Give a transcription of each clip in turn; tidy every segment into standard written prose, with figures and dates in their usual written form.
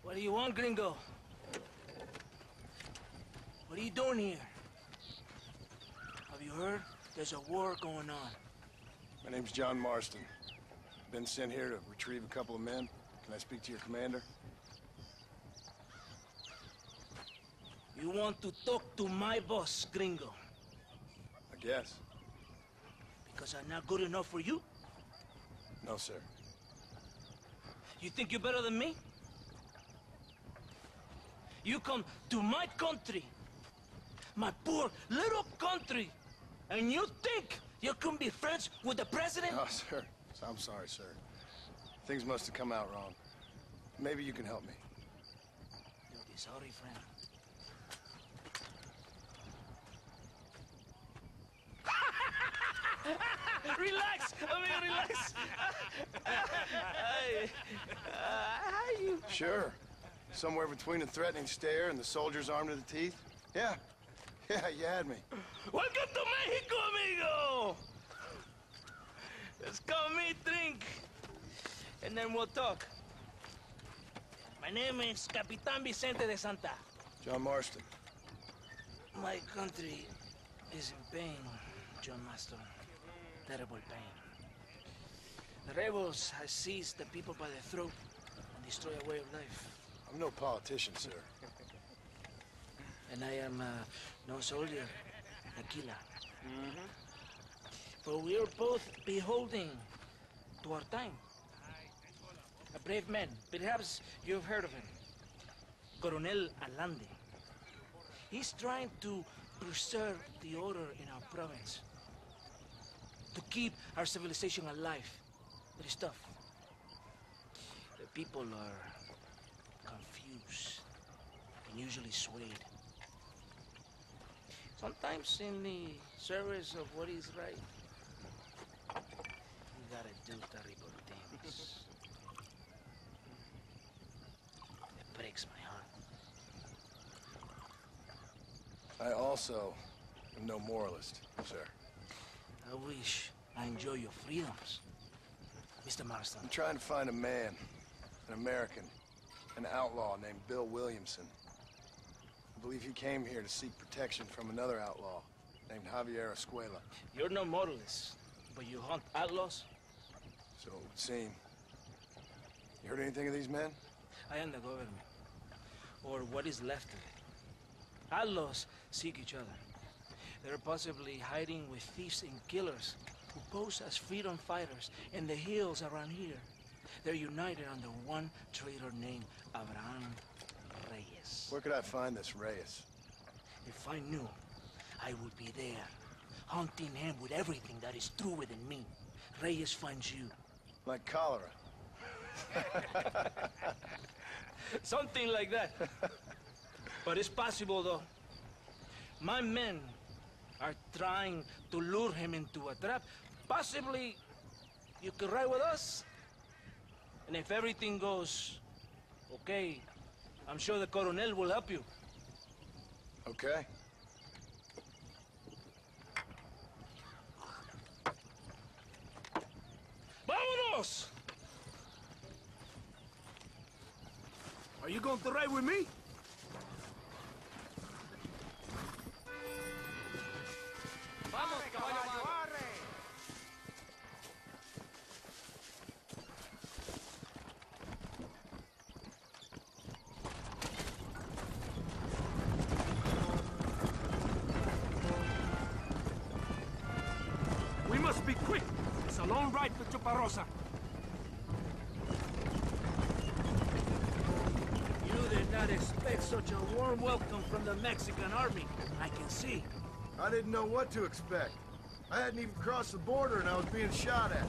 What do you want, gringo? What are you doing here? Have you heard? There's a war going on. My name's John Marston. Been sent here to retrieve a couple of men. Can I speak to your commander? You want to talk to my boss, gringo? I guess. Because I'm not good enough for you? No, sir. You think you're better than me? You come to my country, my poor little country, and you think you can be friends with the president? Oh, sir. I'm sorry, sir. Things must have come out wrong. Maybe you can help me. You'll be sorry, friend. Relax, amigo, relax. How you? Sure. Somewhere between a threatening stare and the soldier's arm to the teeth? Yeah. Yeah, you had me. Welcome to Mexico, amigo! Let's come meet, drink, and then we'll talk. My name is Capitan Vicente de Santa. John Marston. My country is in pain, John Marston. Terrible pain. The rebels have seized the people by the throat and destroy a way of life. I'm no politician, sir. And I am no soldier, Aquila. For we are both beholding to our time. A brave man, perhaps you've heard of him. Coronel Allende. He's trying to preserve the order in our province. To keep our civilization alive. But it's tough. The people are confused and usually swayed. Sometimes in the service of what is right, you gotta do terrible things. It breaks my heart. I also am no moralist, sir. I wish I enjoy your freedoms, Mr. Marston. I'm trying to find a man, an American, an outlaw named Bill Williamson. I believe he came here to seek protection from another outlaw named Javier Escuela. You're no moralist, but you hunt outlaws? So it would seem. You heard anything of these men? I am the government, or what is left of it. Outlaws seek each other. They're possibly hiding with thieves and killers who pose as freedom fighters in the hills around here. They're united under one traitor named Abraham Reyes. Where could I find this Reyes? If I knew, I would be there, hunting him with everything that is true within me. Reyes finds you. Like cholera. Something like that. But it's possible, though. My men are trying to lure him into a trap. Possibly, you could ride with us. And if everything goes okay, I'm sure the Coronel will help you. Okay. Vámonos! Are you going to ride with me? Vamos, caballo, arre! We must be quick. It's a long ride to Chuparosa. You did not expect such a warm welcome from the Mexican army, I can see. I didn't know what to expect. I hadn't even crossed the border and I was being shot at.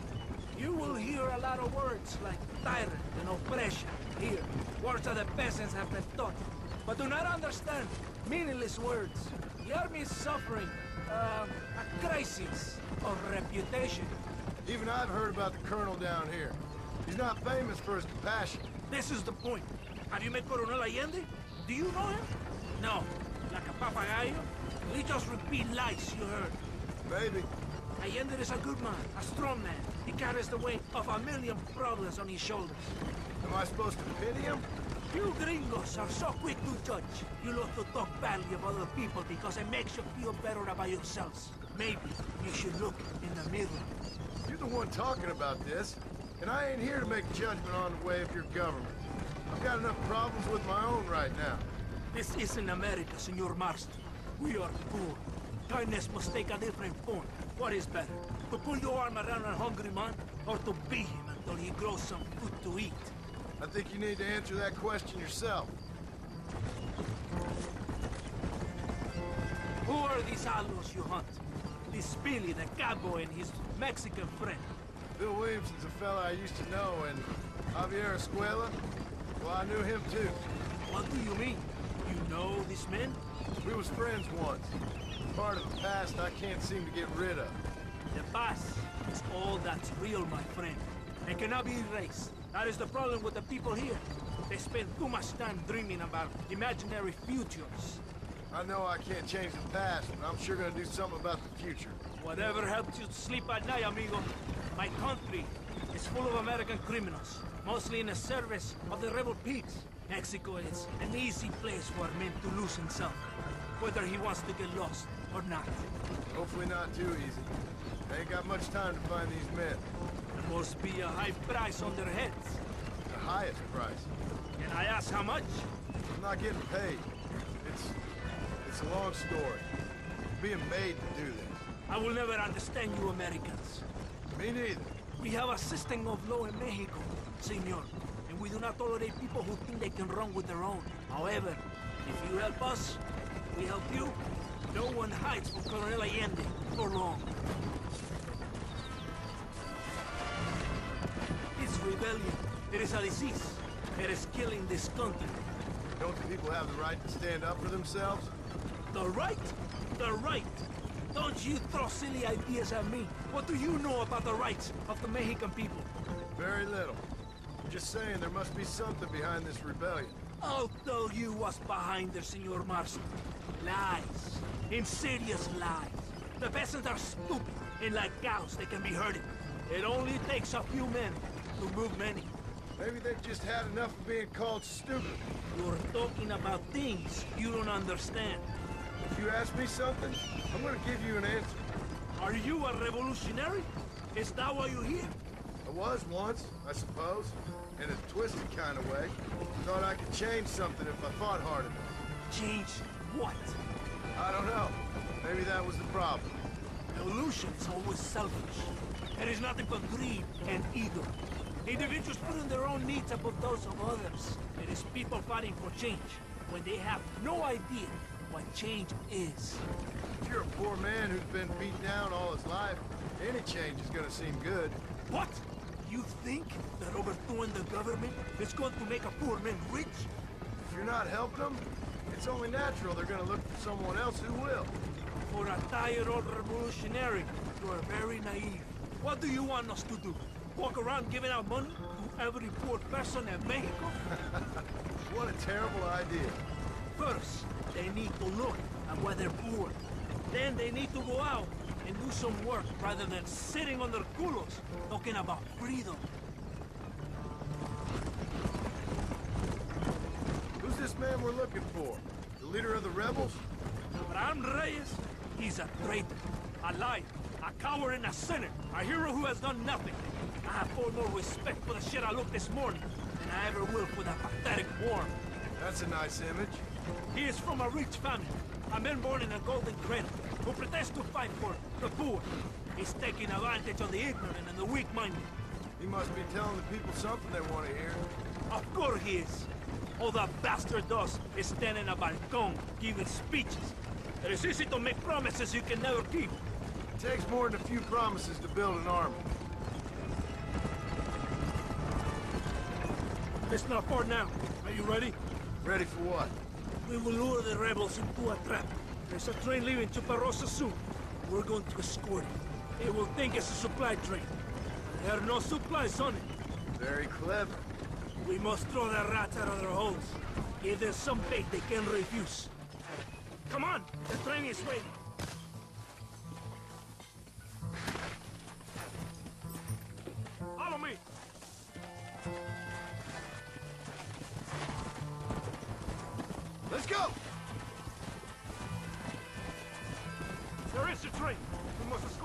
You will hear a lot of words like tyrant and oppression here. Words that the peasants have been taught. But do not understand meaningless words. The army is suffering a crisis of reputation. Even I've heard about the colonel down here. He's not famous for his compassion. This is the point. Have you met Coronel Allende? Do you know him? No. Like a papagayo? We just repeat lies you heard. Maybe. Allende is a good man, a strong man. He carries the weight of 1,000,000 problems on his shoulders. Am I supposed to pity him? You gringos are so quick to judge. You love to talk badly of other people because it makes you feel better about yourselves. Maybe you should look in the mirror. You're the one talking about this, and I ain't here to make judgment on the way of your government. I've got enough problems with my own right now. This isn't America, Senor Marston. We are poor. Kindness must take a different form. What is better, to pull your arm around a hungry man, or to beat him until he grows some food to eat? I think you need to answer that question yourself. Who are these outlaws you hunt? This Billy, the cowboy, and his Mexican friend. Bill Williamson's a fella I used to know, and Javier Escuela, well, I knew him too. What do you mean? You know these men? We was friends once. Part of the past I can't seem to get rid of. The past is all that's real, my friend. It cannot be erased. That is the problem with the people here. They spend too much time dreaming about imaginary futures. I know I can't change the past, but I'm sure gonna do something about the future. Whatever helps you sleep at night, amigo. My country is full of American criminals, mostly in the service of the rebel pigs. Mexico is an easy place for a man to lose himself, whether he wants to get lost or not. Hopefully not too easy. I ain't got much time to find these men. There must be a high price on their heads. The highest price. Can I ask how much? I'm not getting paid. It's a long story. I'm being made to do this. I will never understand you Americans. Me neither. We have a system of law in Mexico, senor, and we do not tolerate people who think they can run with their own. However, if you help us, we help you. No one hides from Colonel Allende for long. It's rebellion. It is a disease. It is killing this country. Don't the people have the right to stand up for themselves? The right? The right! Don't you throw silly ideas at me. What do you know about the rights of the Mexican people? Very little. I'm just saying there must be something behind this rebellion. I'll tell you what's behind there, Senor Marston. Lies. Insidious lies. The peasants are stupid, and like cows, they can be herded. It only takes a few men to move many. Maybe they've just had enough of being called stupid. You're talking about things you don't understand. If you ask me something, I'm gonna give you an answer. Are you a revolutionary? Is that why you're here? I was once, I suppose. In a twisted kind of way. Thought I could change something if I thought hard enough. Change what? I don't know. Maybe that was the problem. Evolution is always selfish. It is nothing but greed and ego. Individuals putting their own needs above those of others. It is people fighting for change when they have no idea what change is. If you're a poor man who's been beat down all his life, any change is gonna seem good. What? You think that overthrowing the government is going to make a poor man rich? If you're not helping them, it's only natural they're gonna look for someone else who will. For a tired old revolutionary, you are very naive. What do you want us to do? Walk around giving out money to every poor person in Mexico? What a terrible idea. First, they need to look at why they're poor. Then they need to go out and do some work rather than sitting on their culos talking about freedom. Who's this man we're looking for? The leader of the rebels? Abraham Reyes, he's a traitor, a liar, a coward and a sinner, a hero who has done nothing. I have far more respect for the shit I looked this morning than I ever will for that pathetic worm. That's a nice image. He is from a rich family, a man born in a golden cradle, who pretends to fight for the poor. He's taking advantage of the ignorant and the weak-minded. He must be telling the people something they want to hear. Of course he is. All that bastard does is stand in a balcón, giving speeches. It is easy to make promises you can never keep. It takes more than a few promises to build an army. It's not far now. Are you ready? Ready for what? We will lure the rebels into a trap. There's a train leaving Chuparosa soon. We're going to escort it. They will think it's a supply train. There are no supplies on it. Very clever. We must throw the rats out of their holes. Give them some bait they can refuse. Come on! The train is waiting. Follow me! go! There is a train. We must